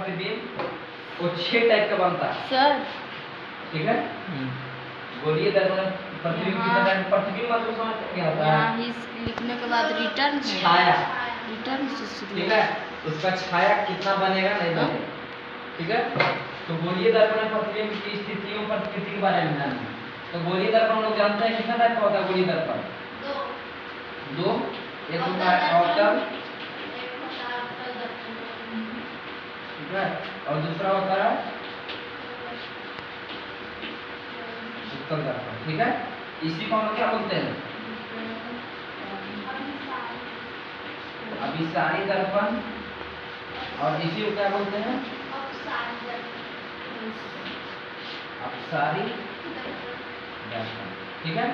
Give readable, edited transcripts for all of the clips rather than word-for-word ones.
प्रतिबिंब वो 6 टाइप का बनता है सर। ठीक है। गोलीय दर्पण प्रतिबिंब कितना टाइप प्रतिबिंब मतलब समझ क्या होता है? यहाँ हिस लिखने के बाद रिटर्न छाया रिटर्न से शुरू ठीक है। उसका छाया कितना बनेगा नहीं बनेगा ठीक है। तो गोलीय दर्पण प्रतिबिंब की स्थितियों प्रकृति के बारे में जानना है। तो गोलीय दर्पण लोग जानते हैं कितना टाइप का होता है गोलीय दर्पण? दो। एक होता है अवतल ठीक है और दूसरा होता है उत्तल दर्पण ठीक है। इसी को हम क्या बोलते हैं? अभिसारी दर्पण और इसी को क्या बोलते हैं? अपसारी दर्पण ठीक है।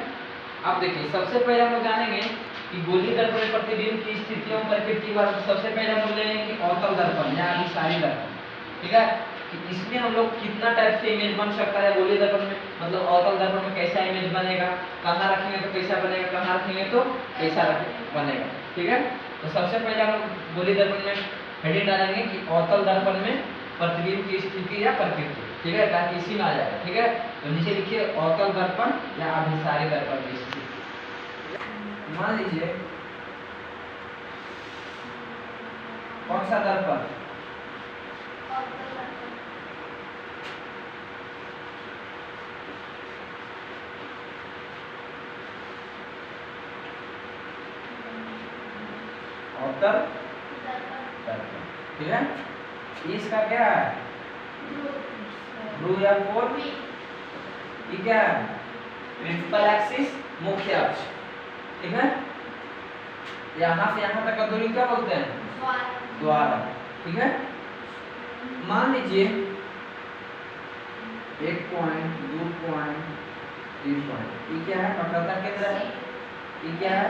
अब देखिए सबसे पहले हम लोग जानेंगे कि गोलीय दर्पण प्रतिबिंब की स्थितियों प्रकृति के बारे में। सबसे पहले हम लोग लेंगे कि अवतल दर्पण या अभिसारी दर्पण ठीक है कि इसमें हम लोग कितना टाइप से इमेज बन सकता है गोलीय दर्पण में। मतलब अवतल दर्पण में कैसा इमेज बनेगा, कहाँ रखेंगे तो कैसा बनेगा, कहाँ रखेंगे तो कैसा बनेगा ठीक है। तो सबसे पहले हम लोग गोलीय दर्पण में हेडिंग डालेंगे कि अवतल दर्पण में प्रतिबिंब की स्थिति या प्रकृति ठीक है ताकि इसी में आ जाएगा ठीक है। तो नीचे लिखिए अवतल दर्पण या अभिसारी दर्पण की स्थिति। मान लीजिए कौन सा दर्पण? अवतल दर्पण ठीक है। इसका क्या है? ध्रुव या पोल ये क्या है? प्रिंसिपल एक्सिस मुख्य अक्ष ठीक है। यहाँ से यहाँ तक का दूरी क्या बोलते हैं? द्वार ठीक है। मान लीजिए 1 पॉइंट 2 पॉइंट 3 पॉइंट ये क्या है? वक्रता केंद्र है। ये क्या है?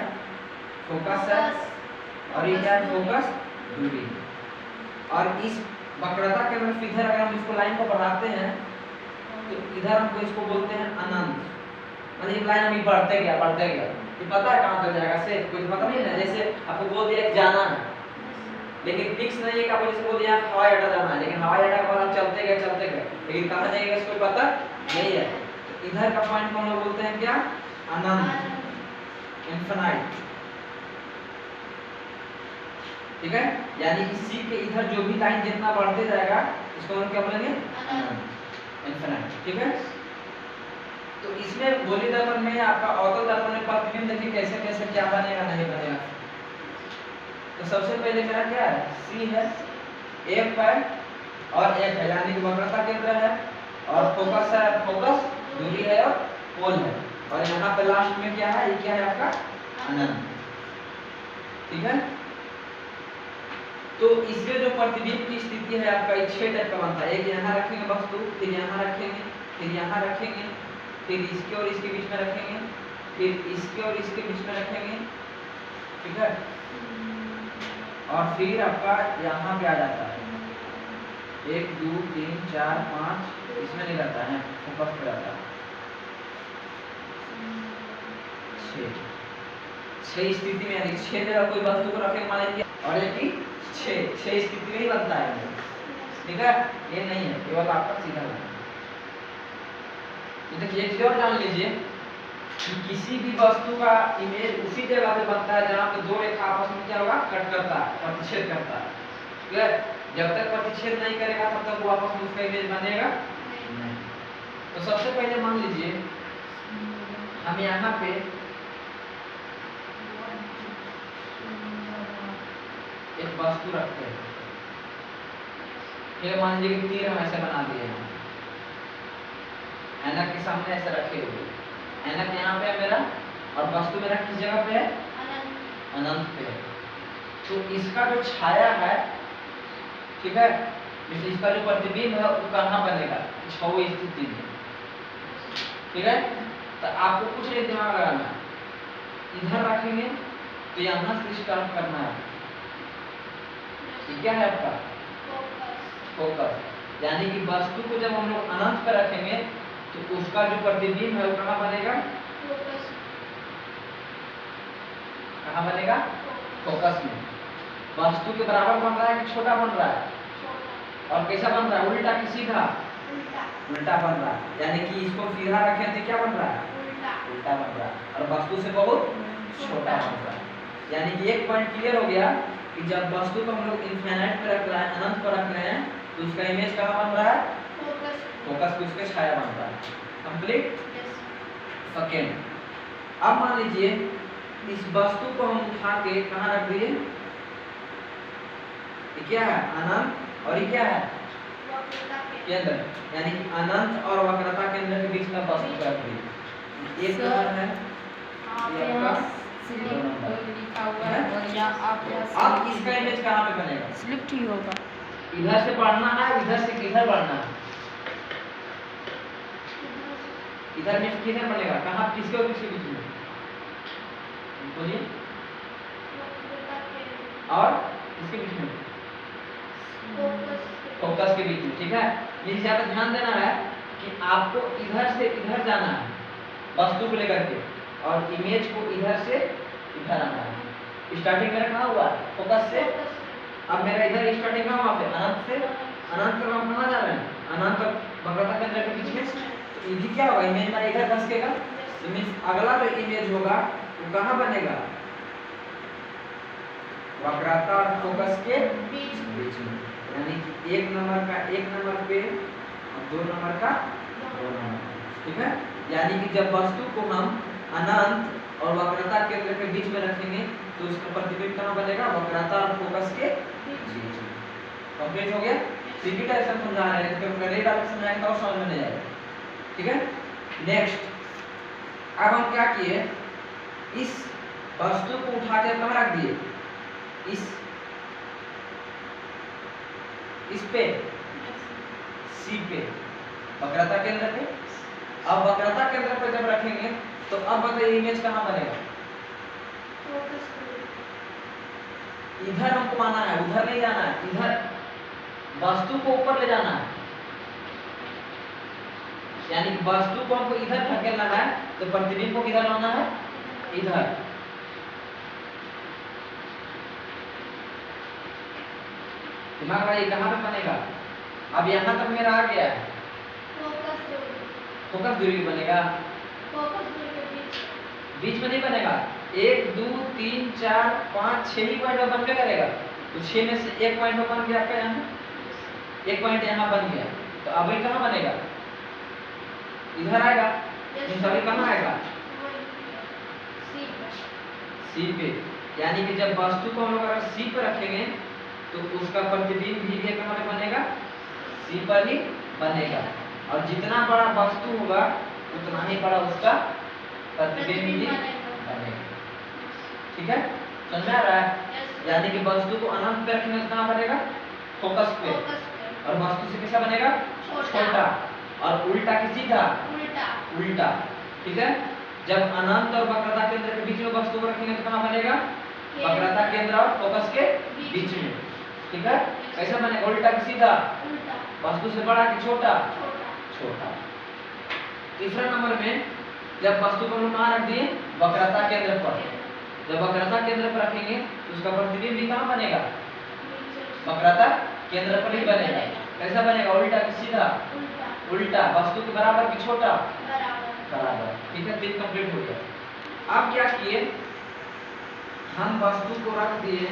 फोकस है और ये क्या है? फोकस दूरी। और इस वक्रता केंद्र से इधर अगर हम इसको लाइन को बढ़ाते हैं तो इधर हमको इसको बोलते हैं अनंत। मतलब एक लाइन अभी बढ़ते गया ये पता है कहाँ तक जाएगा से कुछ पता नहीं ना। जैसे आपको बोल दिया जाना है लेकिन फिक्स नहीं है कि आपको जैसे बोल दिया हवाई अड्डा जाना है लेकिन हवाई अड्डा के बाद आप चलते गए लेकिन कहाँ जाएगा इसको पता नहीं है। तो इधर का पॉइंट को हम लोग बोलते हैं क्या? अनंत इनफिनाइट ठीक है। यानी कि सी के इधर जो भी लाइन जितना बढ़ते जाएगा इसको हम क्या बोलेंगे? अनंत इनफिनाइट ठीक है। तो इसमें गोलीय दर्पण में आपका अवतल दर्पण में प्रतिबिंब देखिए कैसे कैसे क्या बनेगा नहीं बनेगा। तो सबसे पहले मेरा क्या है? सी है, एफ है और एफ है यानी कि वक्रता केंद्र है और फोकस है, फोकस दूरी है और पोल है। और यहाँ पे लास्ट में क्या है? ये क्या है आपका? अनंत ठीक है। तो इसमें जो प्रतिबिंब की स्थिति है आपका 6 टाइप का बनता है। एक यहाँ रखेंगे वस्तु, फिर यहाँ रखेंगे, फिर यहाँ रखेंगे, फिर इसके और इसके बीच में रखेंगे, फिर इसके और इसके बीच में रखेंगे ठीक है। और फिर आपका यहाँ पे आ जाता है 1 2 3 4 5 इसमें नहीं रहता है फोकस पे रहता है 6 स्थिति में यानी 6 जगह कोई वस्तु को रखेंगे मान लीजिए और ये 6 स्थिति में ही बनता है ठीक है। ये नहीं है केवल आपका सीधा है। तो देखिए एक चीज और जान लीजिए कि किसी भी वस्तु का इमेज उसी जगह पे बनता है जहाँ पे दो रेखा आपस में क्या होगा? कट करता है, प्रतिच्छेद करता है ठीक है। जब तक प्रतिच्छेद नहीं करेगा तब तक वो आपस में उसका इमेज बनेगा नहीं। तो सबसे पहले मान लीजिए हम यहाँ पे एक वस्तु रखते हैं ठीक है। मान लीजिए कि तीर हम ऐसे बना दिए हैं ऐनक के सामने ऐसे रखे हुए। ऐनक यहाँ पे है मेरा और वस्तु मेरा किस जगह पे है? अनंत पे है। तो इसका जो छाया है ठीक है जैसे इसका जो प्रतिबिंब है वो कहाँ बनेगा? 6वीं स्थिति में ठीक है। तो आपको कुछ नहीं दिमाग लगाना, इधर रखेंगे तो यहाँ से स्टार्ट करना है। क्या है आपका? फोकस। यानी कि वस्तु को जब हम लोग अनंत पर रखेंगे तो उसका जो प्रतिबिंब है वो कहाँ बनेगा? कहाँ बनेगा? फोकस में। वस्तु के बराबर बन रहा है कि छोटा बन रहा है? और कैसा बन रहा है, उल्टा कि सीधा, उल्टा बन रहा है। यानी कि इसको सीधा रखें तो क्या बन रहा है, उल्टा बन रहा है, और वस्तु से बहुत छोटा बन रहा है। यानी कि एक पॉइंट क्लियर हो गया कि जब वस्तु को हम लोग इनफाइनाइट पे रख रहे हैं, अनंत पर रख रहे हैं, तो उसका इमेज कहाँ बन रहा है, फोकस पे उसके छाया बन रहा है। कंप्लीट। सेकेंड, अब मान लीजिए इस वस्तु को हम उठा के कहाँ रख दिए, ये क्या है, अनंत, और ये क्या है, केंद्र। यानी कि अनंत और वक्रता केंद्र के बीच में वस्तु रख दी। एक नंबर है, ये आपका लिखा हुआ है और या आप अब इसका इमेज कहाँ पे बनेगा, स्लिप ही होगा। इधर से पढ़ना है, इधर से किधर बढ़ना है, इधर में किधर बनेगा, कहाँ, किसके और किसके बीच में, बोलिए, और किसके बीच में, फोकस के बीच में। ठीक है, ये यहाँ पे ध्यान देना है कि आपको इधर से इधर जाना है वस्तु को लेकर के, और इमेज को इधर से इधर आना है। स्टार्टिंग मेरा कहाँ हुआ, फोकस से। अब मेरा इधर स्टार्टिंग कहाँ हुआ, अनंत से। अनंत से हम कहाँ जा रहे हैं, अनंत और वक्रता केंद्र के बीच में। तो ये क्या होगा, इमेज मेरा इधर धसकेगा, तो मीन्स अगला जो इमेज होगा वो कहाँ बनेगा, वक्रता और फोकस के बीच में। यानी कि एक नंबर का एक नंबर पे और 2 नंबर का 2 नंबर। ठीक है, यानी कि जब वस्तु को हम अनंत और वक्रता केंद्र के बीच में रखेंगे तो उसका प्रतिबिंब कहाँ बनेगा, वक्रता और फोकस के बीच में। कंप्लीट हो गया। सीधी डायरेक्शन समझा रहे हैं, तो रेड डायरेक्शन में आएगा और समझ में नहीं आएगा। ठीक है, नेक्स्ट, अब हम क्या किए, इस वस्तु को उठा के कहाँ रख दिए, इस पे, सी पे, वक्रता केंद्र पे। अब वक्रता केंद्र पे जब रखेंगे तो अब बताइए इमेज कहाँ बनेगा, इधर हमको आना है, उधर नहीं जाना है, इधर वस्तु को ऊपर ले जाना है। यानी वस्तु को हमको इधर धकेलना है, तो प्रतिबिंब को किधर लाना है, इधर। दिमाग भाई कहाँ पे बनेगा, अब यहाँ तक मेरा आ गया है, फोकस दूरी बनेगा, बीच में नहीं बनेगा। 1 2 3 4 5 6 ही पॉइंट बन के करेगा, तो 6 में से एक पॉइंट बन गया आपका, यहाँ एक पॉइंट यहाँ बन गया। तो अभी कहाँ बनेगा, इधर आएगा, अभी कहाँ आएगा, सी पे। यानी कि जब वस्तु को हम लोग अगर सी पे रखेंगे तो उसका प्रतिबिंब भी कहाँ पे बनेगा, सी पर ही बनेगा, और जितना बड़ा वस्तु होगा उतना ही बड़ा उसका प्रतिबिंब भी बनेगा। ठीक है, समझ में आ रहा है। यानी कि वस्तु को अनंत पे रखेंगे तो कहाँ बनेगा, फोकस पे, और वस्तु से कैसा बनेगा, छोटा, और उल्टा की सीधा, उल्टा। ठीक है, जब अनंत और वक्रता केंद्र के बीच में वस्तु को रखेंगे तो कहाँ बनेगा, वक्रता केंद्र और फोकस के बीच में। ठीक है, कैसा बनेगा, उल्टा की सीधा, वस्तु से बड़ा कि छोटा, छोटा। तीसरा नंबर में जब वस्तु को हम कहाँ रख दिए, वक्रता केंद्र पर। जब वक्रता केंद्र पर रखेंगे तो उसका प्रतिबिंब भी कहाँ बनेगा, वक्रता केंद्र पर ही बनेगा। कैसा बनेगा, उल्टा कि सीधा, उल्टा, वस्तु के बराबर कि छोटा, बराबर। ठीक है, 3 कंप्लीट हो गया। अब क्या किए, हम वस्तु को रख दिए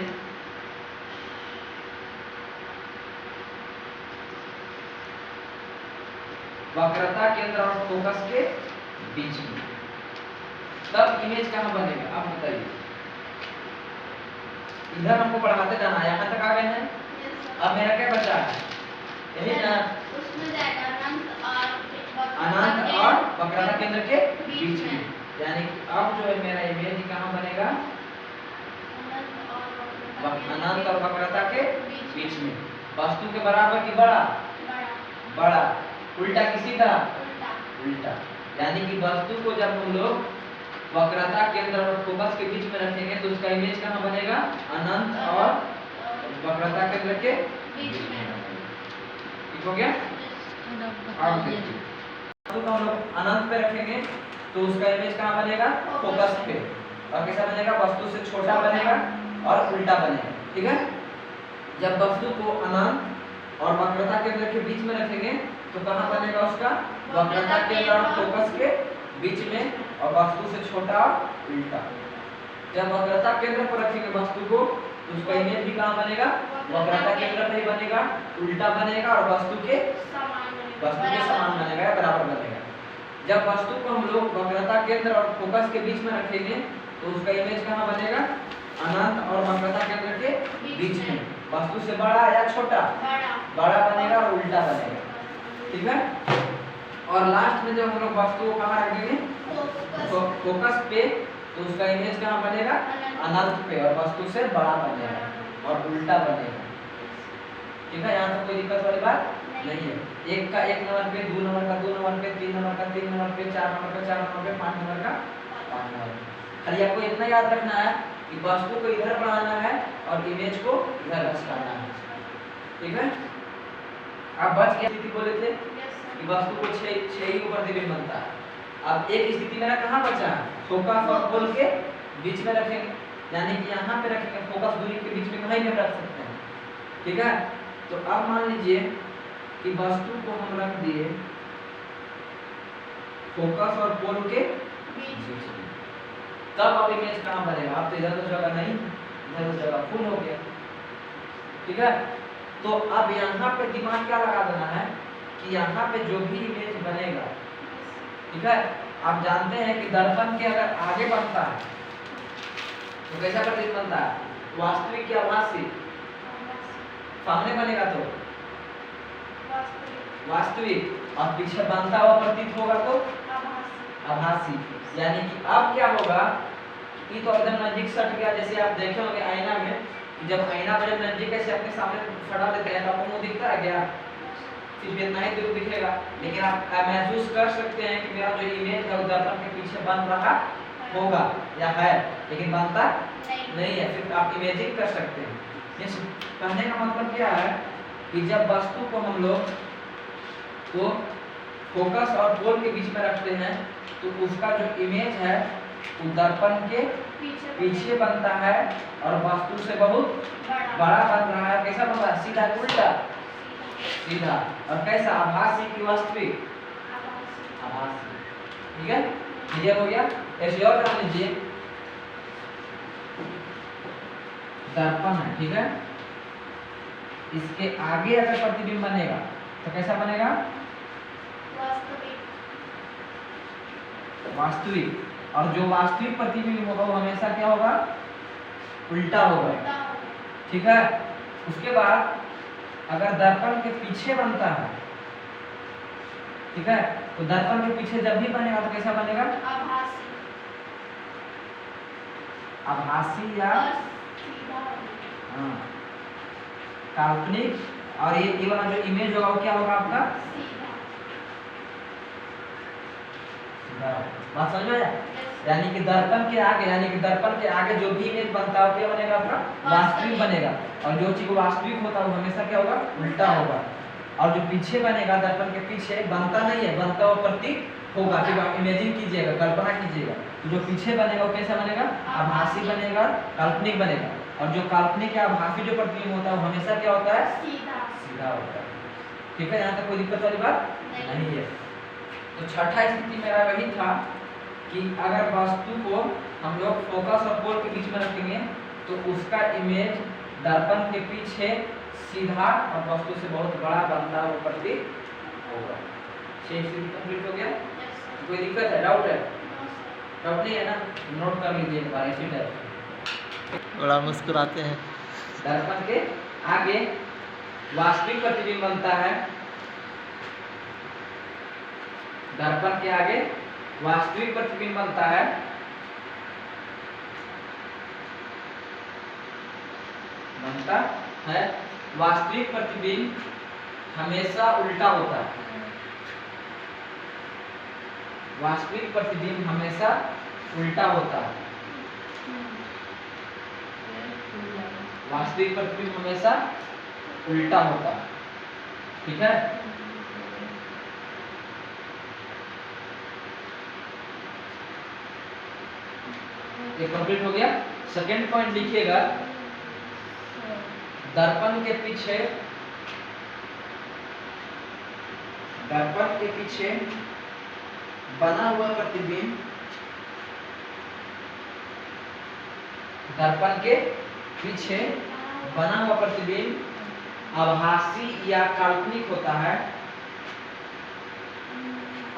वक्रता केंद्र और फोकस के बीच में, तब इमेज कहाँ बनेगा, आप बताइए। इधर हमको बढ़ाते जाना है, यहाँ तक आ गए हैं। अब मेरा क्या बचा है, यही ना, अनंत और वक्रता केंद्र के बीच में। यानी कि अब जो है मेरा इमेज कहाँ बनेगा, अनंत और वक्रता के बीच में, वस्तु के बराबर की बड़ा, बड़ा, उल्टा की सीधा, उल्टा। यानी कि वस्तु को जब हम लोग वक्रता केंद्र और फोकस के बीच में रखेंगे तो उसका इमेज कहाँ बनेगा, अनंत और वक्रता केंद्र के बीच में। ठीक हो गया। अब देखिए, वस्तु को हम लोग अनंत पे रखेंगे तो उसका इमेज कहाँ बनेगा, फोकस पे, और कैसा बनेगा, वस्तु से छोटा बनेगा और उल्टा बनेगा। ठीक है, जब वस्तु को अनंत और वक्रता केंद्र के बीच में रखेंगे तो कहाँ बनेगा उसका? वक्रता केंद्र और फोकस के बीच में, और वस्तु से छोटा और उल्टा। जब वक्रता केंद्र पर रखेंगे वस्तु को तो उसका इमेज भी कहाँ बनेगा? वक्रता केंद्र पे ही बनेगा, उल्टा बनेगा और वस्तु के समान बनेगा या बराबर बनेगा। जब वस्तु को हम लोग वक्रता केंद्र और फोकस के बीच में रखेंगे तो उसका इमेज कहाँ बनेगा? अनंत और वक्रता केंद्र के बीच में, वस्तु से बड़ा या छोटा? बड़ा बनेगा और उल्टा बनेगा। ठीक है। और लास्ट में जब हम लोग वस्तु को कहाँ रखेंगे? फोकस पे, तो उसका इमेज कहाँ बनेगा? अनंत पे, और वस्तु से बड़ा बनेगा और उल्टा बनेगा। ठीक है, यहाँ तक कोई दिक्कत वाली बात नहीं है। एक का 1 नंबर पे, 2 नंबर का 2 नंबर पे, 3 नंबर का 3 नंबर पे, 4 नंबर का 4 नंबर पे, 5 नंबर का 5 नंबर पे। खाली आपको इतना याद रखना है कि वस्तु को इधर बढ़ाना है और इमेज को इधर घसकाना है। ठीक है। अब बच गया स्थिति बोले थे कि वस्तु को 6 ही प्रतिबिंब बनता है। अब एक स्थिति मेरा कहाँ बचा? फोकस और पोल के बीच में रखेंगे, यानी कि यहाँ पे रखेंगे, फोकस दूरी के बीच में कहीं भी रख सकते हैं। ठीक है। तो अब मान लीजिए कि वस्तु को हम रख दिए फोकस और पोल के बीच में, तब अब इमेज कहाँ बनेगा? अब तो इधर तो जगह नहीं, इधर तो जगह फुल हो गया। ठीक है। तो अब यहाँ पे दिमाग क्या लगा देना है कि यहाँ पे जो भी इमेज बनेगा, ठीक है, आप जानते हैं कि दर्पण के अगर आगे बनता है तो कैसा प्रतिबिंब बनता है? वास्तविक या आभासी? सामने बनेगा तो वास्तविक, और पीछे बनता हुआ प्रतीत होगा तो आभासी। यानी कि अब क्या होगा कि तो एकदम नजदीक सट गया। जैसे आप देखे होंगे आईना में, जब आईना में जब नजदीक ऐसे अपने सामने खड़ा लेते हैं तो आपको मुंह दिखता है क्या? सिर्फ इतना ही दूर दिखेगा, लेकिन आप महसूस कर सकते हैं कि मेरा जो इमेज है वो दर्पण के पीछे बन रहा होगा या है, लेकिन बनता नहीं है। फिर आप इमेजिंग कर सकते हैं। इस कहने का मतलब क्या है कि जब वस्तु को हम लोग को फोकस और पोल के बीच में रखते हैं तो उसका जो इमेज है वो दर्पण के पीछे बनता है और वस्तु से बहुत बड़ा बन रहा है। कैसा बन रहा है? सीधा उल्टा? सीधा। और कैसा? आभासी की वास्तविक? आभासी। ठीक है, क्लियर हो गया। ऐसे और जान लीजिए, दर्पण है, ठीक है, इसके आगे अगर प्रतिबिंब बनेगा तो कैसा बनेगा? वास्तविक। और जो वास्तविक प्रतिबिंब होगा वो हमेशा क्या होगा? उल्टा होगा। ठीक है। उसके बाद अगर दर्पण के पीछे बनता है, ठीक है, तो दर्पण के पीछे जब भी बनेगा तो कैसा बनेगा? आभासी या हाँ काल्पनिक। और ये वाला जो इमेज होगा वो क्या होगा आपका? बात समझ में आया? यानी कि दर्पण के आगे, यानी कि दर्पण के आगे जो भी इमेज बनता है वो क्या बनेगा आपका? वास्तविक बनेगा। और जो चीज वास्तविक होता है वो हमेशा क्या होगा? उल्टा होगा। और जो पीछे बनेगा, दर्पण के पीछे बनता नहीं है, बनता हुआ प्रतीक होगा। फिर आप इमेजिन कीजिएगा, कल्पना कीजिएगा, तो जो पीछे बनेगा वो कैसा बनेगा? आभासी बनेगा, काल्पनिक बनेगा। और जो काल्पनिक या आभासी जो प्रतिबिंब होता है वो हमेशा क्या होता है? सीधा होता है। ठीक है, यहाँ तक कोई दिक्कत वाली बात नहीं है। तो छठा स्थिति मेरा वही था कि अगर वस्तु को हम लोग फोकस और पोल के बीच में रखेंगे तो उसका इमेज दर्पण के पीछे सीधा और वस्तु से बहुत बड़ा बनता हुआ प्रतीत होगा। 6 स्थिति कंप्लीट हो गया। कोई दिक्कत है? डाउट है? डाउट नहीं है ना? नोट कर लीजिए एक बार इसी तरह। बड़ा मुस्कुराते हैं। दर्पण के आगे वास्तविक प्रतिबिंब बनता है, दर्पण के आगे वास्तविक प्रतिबिंब बनता है, वास्तविक प्रतिबिंब हमेशा उल्टा होता है। वास्तविक प्रतिबिंब हमेशा उल्टा होता है। वास्तविक प्रतिबिंब हमेशा उल्टा होता है। ठीक है। ये कंप्लीट हो गया। सेकेंड पॉइंट लिखिएगा, दर्पण के पीछे दर्पण के पीछे बना हुआ प्रतिबिंब दर्पण के पीछे बना हुआ प्रतिबिंब आभासी या काल्पनिक होता है।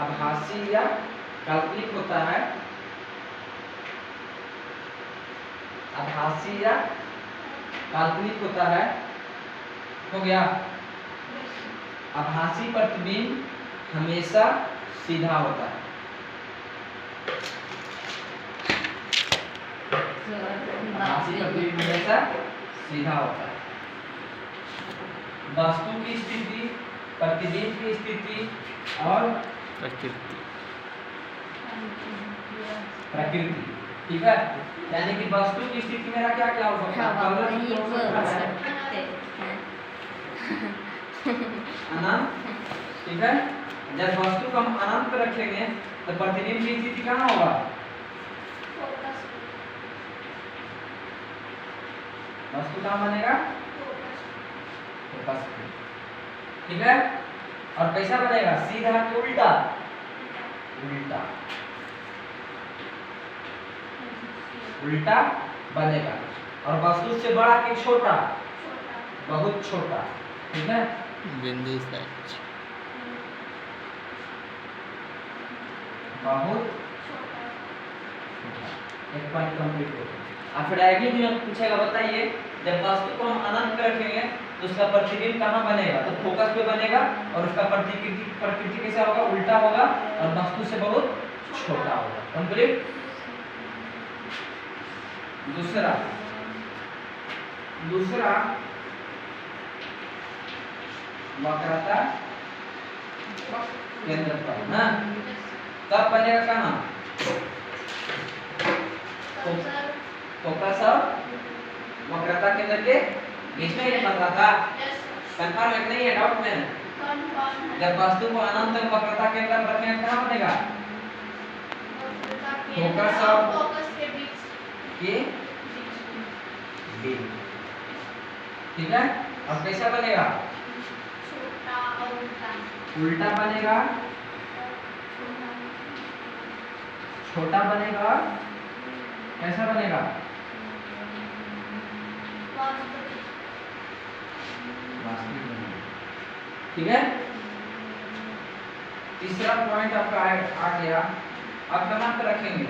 आभासी या काल्पनिक होता है। आभासी या काल्पनिक होता है। हो गया। आभासी प्रतिबिंब हमेशा सीधा होता है। आभासी प्रतिबिंब हमेशा सीधा होता है। वस्तु की स्थिति, प्रतिबिंब की स्थिति और प्रकृति, ठीक है। यानी कि वस्तु की स्थिति मेरा क्या क्या हो सकता है? अनंत, ठीक है। जब वस्तु को हम अनंत पर रखेंगे तो प्रतिबिंब की स्थिति कहाँ होगा? वस्तु कहाँ बनेगा? फोकस पे, ठीक है। और कैसा बनेगा? सीधा कि उल्टा? उल्टा, उल्टा बनेगा। और वस्तु से बड़ा कि छोटा? बहुत छोटा, ठीक है। बिंदु सच बहुत एक पॉइंट कंप्लीट हो गया। अब फिर आगे भी हम पूछेगा, बताइए जब वस्तु को हम अनंत पे रखेंगे तो उसका प्रतिबिंब कहाँ बनेगा? तो फोकस पे बनेगा। और उसका प्रकृति कैसा होगा? उल्टा होगा और वस्तु से बहुत छोटा होगा। कंप्लीट। दूसरा वक्रता केंद्र पर, हाँ, तब बनेगा कहाँ? फोकस और वक्रता केंद्र के बीच में ये बन रहा था। कंफर्म है कि नहीं है? डाउट में? जब वस्तु को अनंत में वक्रता केंद्र पर रखेंगे कहाँ बनेगा? फोकस और के बीच, ठीक है। अब कैसा बनेगा? छोटा और उल्टा। उल्टा बनेगा, छोटा बनेगा। कैसा बनेगा? वास्तविक बनेगा, ठीक है। तीसरा पॉइंट आपका आ गया। अब कहाँ पे रखेंगे?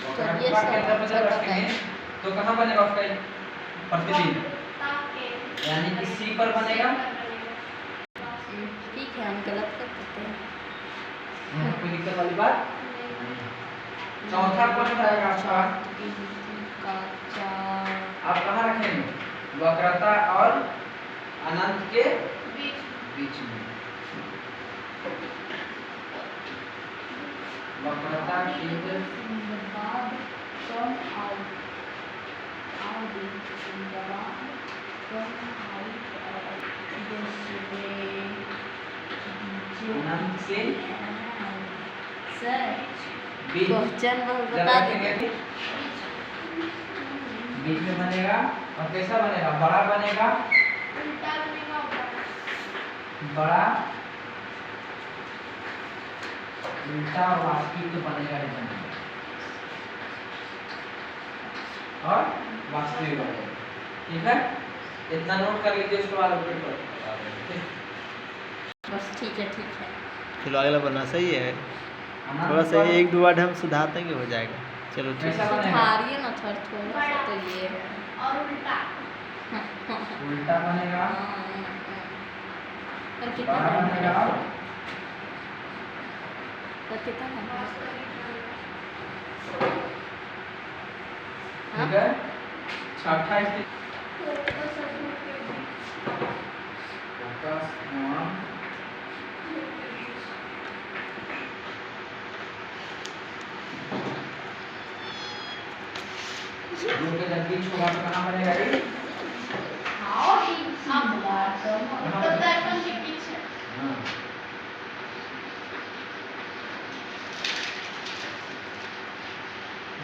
वक्रता केंद्र पर जब रखेंगे तो कहाँ बनेगा उसका प्रतिबिंब? यानी कि सी पर बनेगा। ठीक है, हम गलत कर सकते हैं। कोई दिक्कत वाली बात? चौथा पॉइंट आएगा आपका। आप कहाँ रखेंगे? वक्रता और अनंत के बीच में। वक्रता केंद्र अनंत से बीच क्वेश्चन जब बता रखेंगे दीजिए। बीच में बनेगा। और कैसा बनेगा? बड़ा बनेगा। बड़ा, उल्टा और वास्तविक तो बनेगा ही बनेगा। और वास्तविक बनेगा, ठीक है। इतना नोट कर लीजिए, उसके बाद रिपीट कर। बस ठीक है, ठीक है। चलो अगला बनना सही है। थोड़ा सा एक दो वर्ड हम सुधार देंगे, हो जाएगा। चलो ठीक है। कैसा बनेगा? सुधारिए ना थोड़ा सा, तो ये और उल्टा उल्टा बनेगा, पर कितना बड़ा टाइम बनेगा। लगेगा? पर कितना टाइम लगेगा? ठीक है। छठा स्थिति फोकस एवं जो के जब बीच होगा तो कहाँ बनेगा ये? तब दर्पण के पीछे हाँ।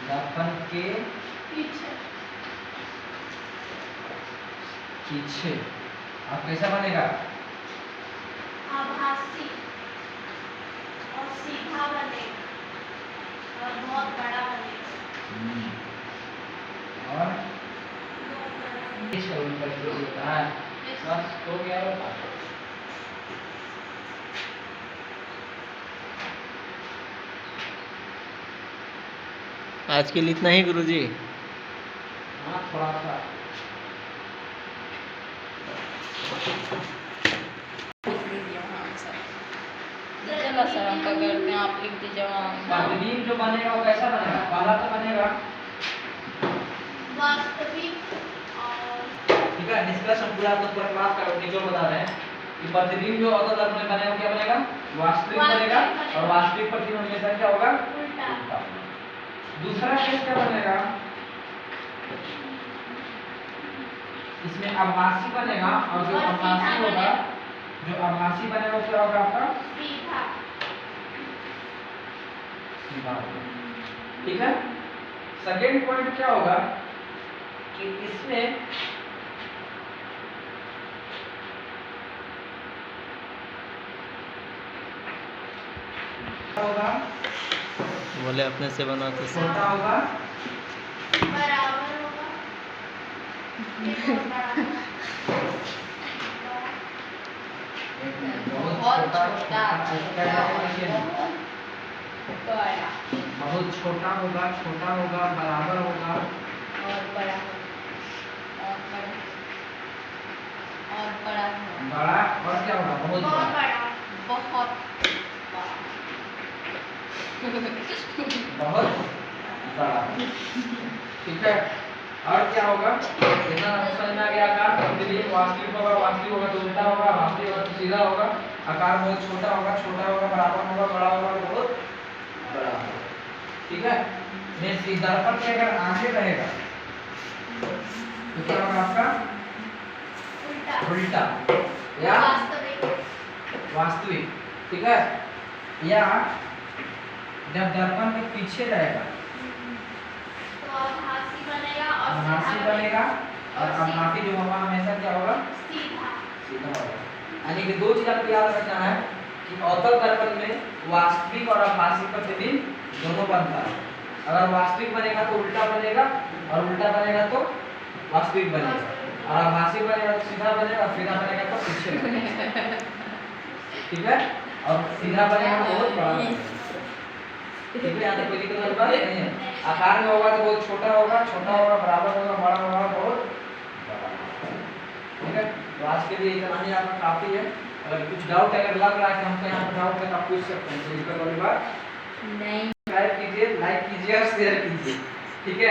दर्पण के पीछे पीछे। अब कैसा बनेगा? आभासी और सीधा बनेगा और बहुत बड़ा बनेगा। और इसका उल्टा जो होता है बस हो गया होगा। आज के लिए इतना ही गुरुजी। हाँ थोड़ा सा लिख लीजिए वहाँ सर। दीजिए ना सर, हम क्या करते हैं, आप लिख दीजिए वहाँ। प्रतिबिंब जो बनेगा वो कैसा बनेगा? पहला तो बनेगा, वास्तविक और ठीक है। निष्कर्ष हम पूरा क्लास का निचोड़ बता रहे हैं कि प्रतिबिंब जो अवतल दर्पण में बनेगा क्या बनेगा? वास्तविक बनेगा। और वास्तविक प्रतिबिंब हमेशा क्या होगा? उल्टा। उल्टा। दूसरा केस क्या बनेगा? इसमें आभासी बनेगा और जो आभासी होगा, जो आभासी बनेगा वो क्या होगा आपका? सीधा। सीधा होगा, ठीक है। सेकेंड पॉइंट क्या होगा कि इसमें होगा, बोले अपने से बनाते से। छोटा होगा, बराबर होगा। एक और बड़ा होगा। बहुत छोटा, बड़ा बहुत छोटा होगा, छोटा होगा, बराबर होगा और बड़ा और बड़ा और बड़ा होगा। बड़ा, और क्या होगा? बहुत बहुत बड़ा, बड़ा। बहुत बहुत बड़ा, ठीक है। और क्या होगा? इतना समझ में आ गया। आकार प्रतिबिंब वास्तविक होगा, वास्तविक होगा तो उल्टा होगा, वास्तविक होगा तो सीधा होगा। आकार बहुत छोटा होगा, छोटा होगा, बराबर होगा, बड़ा होगा, बहुत बड़ा होगा, ठीक है। नेक्स्ट दर्पण के अगर आगे रहेगा तो क्या होगा आपका? उल्टा। उल्टा या वास्तविक। वास्तविक, ठीक है। या जब दर्पण के पीछे रहेगा तो आभासी बनेगा और आभासी सीधा बनेगा। और आभासी जो होगा हमेशा क्या होगा? सीधा। सीधा होगा। यानी कि दो चीज आपको याद रखना है कि अवतल दर्पण में वास्तविक और आभासी प्रतिबिंब दोनों बनता है। अगर वास्तविक बनेगा तो उल्टा बनेगा, और उल्टा बनेगा तो वास्तविक बनेगा, और आभासी बनेगा तो सीधा बनेगा, और सीधा बनेगा तो पीछे बनेगा, ठीक है। और सीधा बनेगा तो बहुत बड़ा बनेगा, ठीक है। यहाँ तो कोई दिक्कत वाली बात नहीं है। आकार में होगा तो बहुत छोटा होगा, छोटा होगा, बराबर होगा, बड़ा होगा, बहुत बड़ा होगा, ठीक है। तो आज के लिए इतना ही आपका काफी है। अगर कुछ डाउट अगर लग रहा है कि हमको यहाँ पर डाउट है तो आप पूछ सकते हैं, कोई दिक्कत वाली बात नहीं। लाइक कीजिए और शेयर कीजिए, ठीक है।